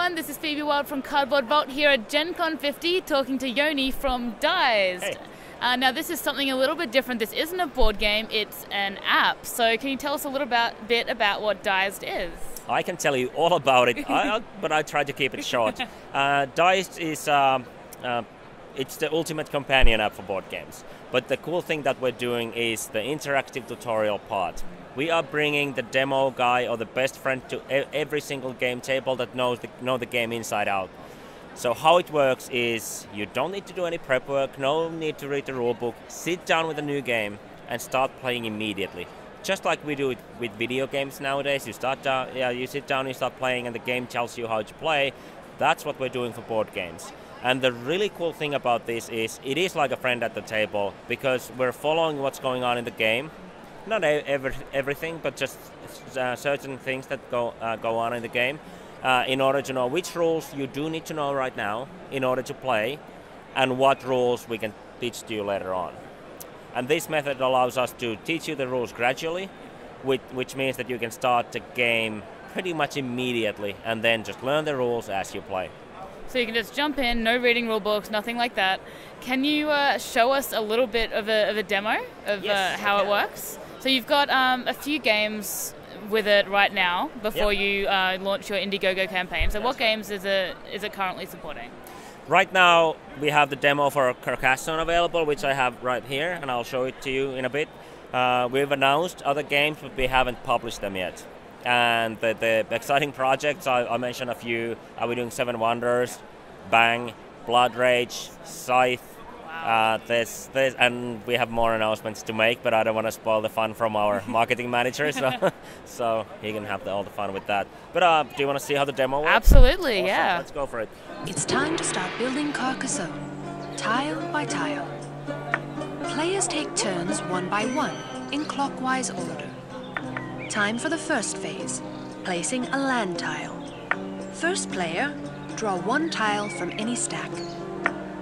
everyone, this is Phoebe Wild from Cardboard Vault here at GenCon50 talking to Yoni from Dized. Hey. Now this is something a little bit different. This isn't a board game, it's an app. So can you tell us a little bit about what Dized is? I can tell you all about it, but I try to keep it short. Dized is it's the ultimate companion app for board games. But the cool thing that we're doing is the interactive tutorial part. We are bringing the demo guy or the best friend to every single game table that know the game inside out. So how it works is you don't need to do any prep work, no need to read the rulebook. Sit down with a new game and start playing immediately. Just like we do it with video games nowadays. You sit down, you start playing, and the game tells you how to play. That's what we're doing for board games. And the really cool thing about this is it is like a friend at the table because we're following what's going on in the game. Not everything, but just certain things that go on in the game in order to know which rules you do need to know right now in order to play and what rules we can teach to you later on. And this method allows us to teach you the rules gradually, which means that you can start the game pretty much immediately and then just learn the rules as you play. So you can just jump in, no reading rule books, nothing like that. Can you show us a little bit of a demo of how it works? So you've got a few games with it right now before you launch your Indiegogo campaign. So what games is it currently supporting? Right now we have the demo for Carcassonne available, which I have right here, and I'll show it to you in a bit. We've announced other games, but we haven't published them yet. And the exciting projects, I mentioned a few. We're doing Seven Wonders, Bang, Blood Rage, Scythe. Wow. And we have more announcements to make, but I don't want to spoil the fun from our marketing manager, so he can have all the fun with that. But do you want to see how the demo works? Absolutely, Awesome. yeah. Let's go for it. It's time to start building Carcassonne, tile by tile. Players take turns one by one, in clockwise order. Time for the first phase, placing a land tile. First player, draw one tile from any stack.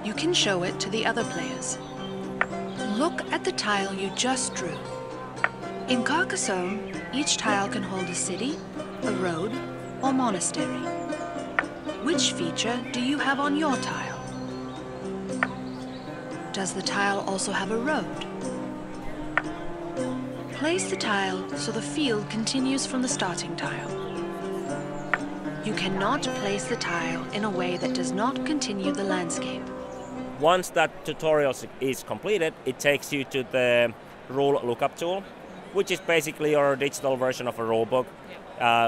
You can show it to the other players. Look at the tile you just drew. In Carcassonne, each tile can hold a city, a road, or monastery. Which feature do you have on your tile? Does the tile also have a road? Place the tile so the field continues from the starting tile. You cannot place the tile in a way that does not continue the landscape. Once that tutorial is completed, it takes you to the rule lookup tool, which is basically your digital version of a rulebook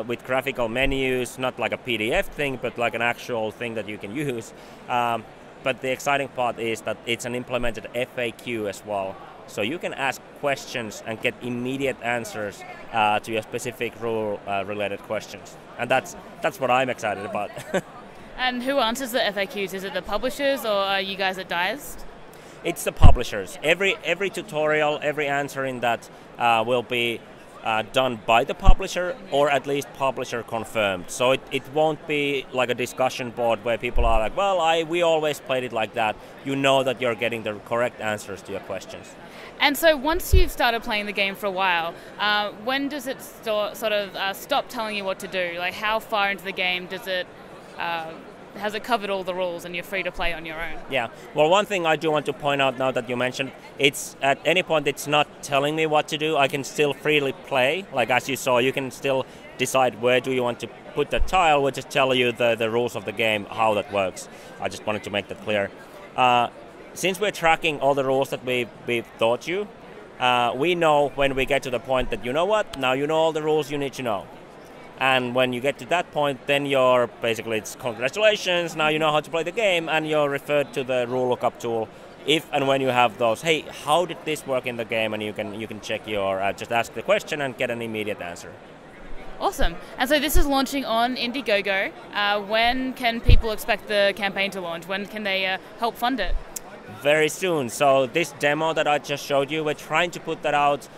with graphical menus, not like a PDF thing, but like an actual thing that you can use. But the exciting part is that it's an implemented FAQ as well. So you can ask questions and get immediate answers to your specific rule-related questions. And that's what I'm excited about. And who answers the FAQs? Is it the publishers or are you guys at Dized? It's the publishers. Every tutorial, every answer in that will be done by the publisher or at least publisher confirmed. So it won't be like a discussion board where people are like, well, we always played it like that. You know that you're getting the correct answers to your questions. And so once you've started playing the game for a while, when does it stop telling you what to do? Like how far into the game does it has it covered all the rules and you're free to play on your own? Yeah, well, one thing I do want to point out now that you mentioned, it's at any point it's not telling me what to do. I can still freely play. Like as you saw, you can still decide where do you want to put the tile, which just tell you the rules of the game, how that works. I just wanted to make that clear. Since we're tracking all the rules that we've taught you, we know when we get to the point that, you know what, now you know all the rules you need to know. And when you get to that point, then it's congratulations, now you know how to play the game, and you're referred to the rule lookup tool. If and when you have those, hey, how did this work in the game? And you can check just ask the question and get an immediate answer. Awesome. And so this is launching on Indiegogo. When can people expect the campaign to launch? When can they help fund it? Very soon. So this demo that I just showed you, we're trying to put that out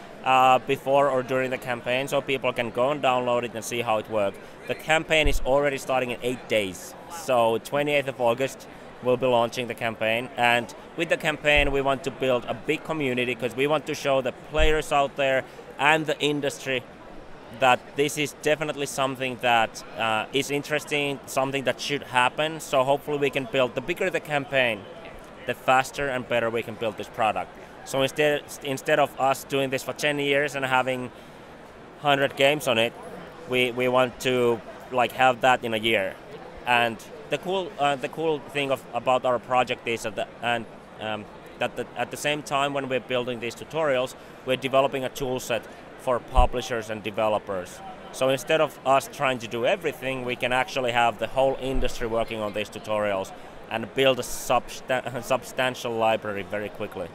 before or during the campaign so people can go and download it and see how it works. The campaign is already starting in 8 days. So 28th of August we'll be launching the campaign, and with the campaign we want to build a big community because we want to show the players out there and the industry that this is definitely something that is interesting, something that should happen. So hopefully we can build, the bigger the campaign, the faster and better we can build this product. So instead of us doing this for 10 years and having 100 games on it, we want to like have that in a year. And the cool thing about our project is that at the same time when we're building these tutorials, we're developing a tool set for publishers and developers. So instead of us trying to do everything, we can actually have the whole industry working on these tutorials and build a substantial library very quickly.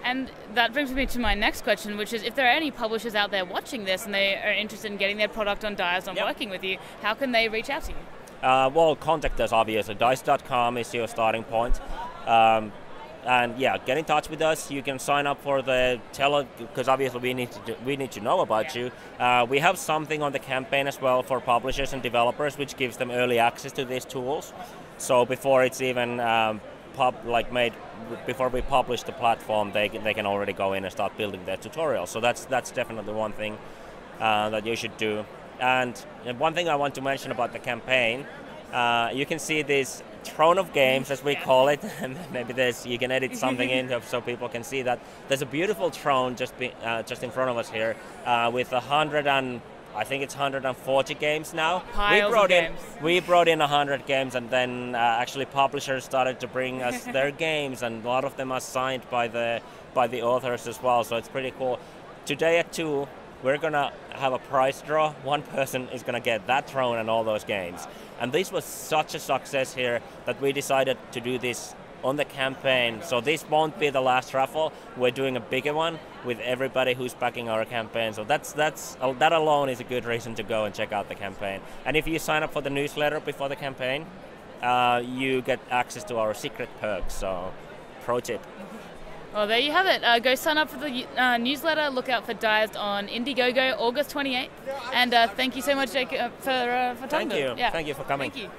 And that brings me to my next question, which is if there are any publishers out there watching this and they are interested in getting their product on Dized and working with you, how can they reach out to you? Well, contact us obviously. Dized.com is your starting point. And yeah, get in touch with us. You can sign up for the because obviously we need to know about you. We have something on the campaign as well for publishers and developers, which gives them early access to these tools. So before it's even before we publish the platform, they can already go in and start building their tutorials. So that's definitely one thing that you should do. And one thing I want to mention about the campaign, you can see this throne of games, as we call it. Maybe you can edit something in so people can see that. There's a beautiful throne just in front of us here with 140 games now. We brought in 100 games, and then actually publishers started to bring us their games, and a lot of them are signed by the authors as well. So it's pretty cool. Today at 2, we're gonna have a prize draw. One person is gonna get that throne and all those games. And this was such a success here that we decided to do this on the campaign. So this won't be the last raffle. We're doing a bigger one with everybody who's backing our campaign. So that alone is a good reason to go and check out the campaign. And if you sign up for the newsletter before the campaign, you get access to our secret perks. So pro tip. Well, there you have it. Go sign up for the newsletter. Look out for Dized on Indiegogo, August 28th. And thank you so much, Jake, for talking to us. Thank you. Yeah. Thank you for coming. Thank you.